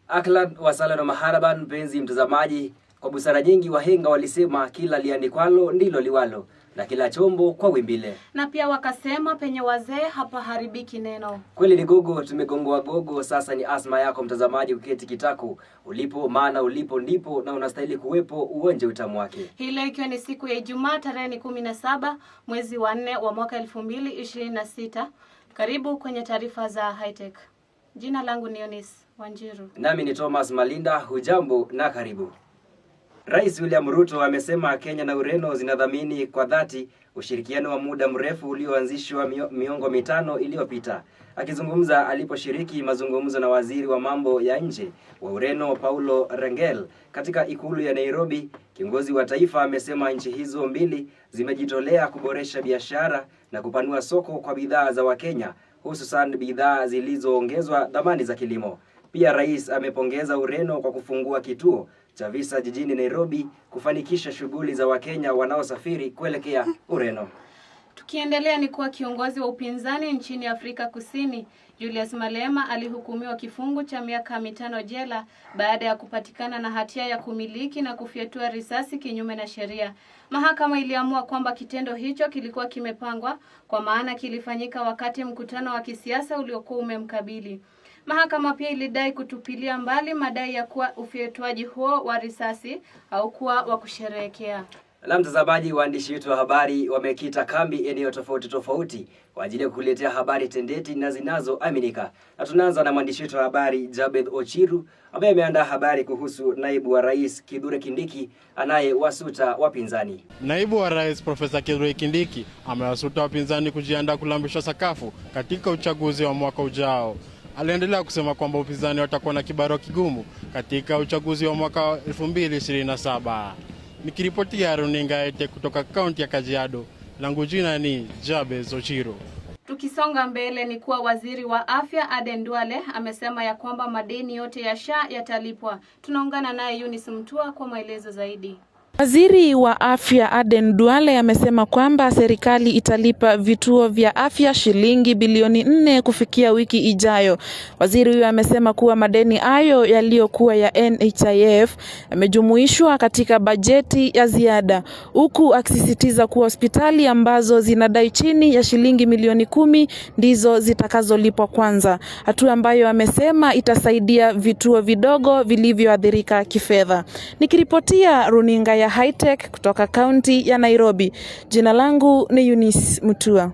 Aklan wasala na maharaban, mpenzi mtazamaji. Kwa busara nyingi wahenga walisema kila liandikwalo ndilo liwalo, na kila chombo kwa wimbile. Na pia wakasema penye wazee hapa haribiki neno. Kweli ni gogo, tumegongoa gogo. Sasa ni asma yako mtazamaji kuketi kitako ulipo, maana ulipo ndipo na unastahili kuwepo uonje utamu wake. Hii leo ikiwa ni siku ya Ijumaa tarehe 17 mwezi wa 4 wa mwaka 2026. Karibu kwenye taarifa za Hightech. Jina langu ni Eunice Wanjiru. Nami ni Thomas Malinda. Hujambo na karibu. Rais William Ruto amesema Kenya na Ureno zinadhamini kwa dhati ushirikiano wa muda mrefu ulioanzishwa miongo mitano iliyopita. Akizungumza aliposhiriki mazungumzo na waziri wa mambo ya nje wa Ureno Paulo Rangel katika ikulu ya Nairobi, kiongozi wa taifa amesema nchi hizo mbili zimejitolea kuboresha biashara na kupanua soko kwa bidhaa za Wakenya, hususan bidhaa zilizoongezwa dhamani za kilimo. Pia rais amepongeza Ureno kwa kufungua kituo cha visa jijini Nairobi kufanikisha shughuli za Wakenya wanaosafiri kuelekea Ureno. Tukiendelea ni kuwa kiongozi wa upinzani nchini Afrika Kusini, Julius Malema alihukumiwa kifungo cha miaka 5 jela baada ya kupatikana na hatia ya kumiliki na kufyatua risasi kinyume na sheria. Mahakama iliamua kwamba kitendo hicho kilikuwa kimepangwa kwa maana kilifanyika wakati mkutano wa kisiasa uliokuwa umemkabili. Mahakama pia ilidai kutupilia mbali madai ya kuwa ufyatuaji huo wa risasi au kuwa wa kusherehekea. Na mtazamaji, waandishi wetu wa habari wamekita kambi eneo tofauti kwa ajili ya kukuletea habari tendeti na zinazoaminika. Na tunaanza na mwandishi wetu wa habari Jabeth Ochiru ambaye ameandaa habari kuhusu naibu wa rais Kithure Kindiki anayewasuta wapinzani. Naibu wa rais Profesa Kithure Kindiki amewasuta wapinzani kujiandaa kulambisha sakafu katika uchaguzi wa mwaka ujao. Aliendelea kusema kwamba upinzani watakuwa na kibarua kigumu katika uchaguzi wa mwaka 2027. Nikiripotia runinga Hightech kutoka kaunti ya Kajiado, langu jina ni Jabez Ochiru. Tukisonga mbele ni kuwa waziri wa afya Aden Duale amesema ya kwamba madeni yote ya SHA yatalipwa. Tunaungana naye Eunice Mtua kwa maelezo zaidi. Waziri wa afya Aden Duale amesema kwamba serikali italipa vituo vya afya shilingi bilioni 4 kufikia wiki ijayo. Waziri huyo amesema kuwa madeni hayo yaliyokuwa ya NHIF yamejumuishwa katika bajeti ya ziada, huku akisisitiza kuwa hospitali ambazo zinadai chini ya shilingi milioni 10 ndizo zitakazolipwa kwanza, hatua ambayo amesema itasaidia vituo vidogo vilivyoathirika kifedha. Nikiripotia runinga ya Hightech kutoka kaunti ya Nairobi, jina langu ni Eunice Mutua.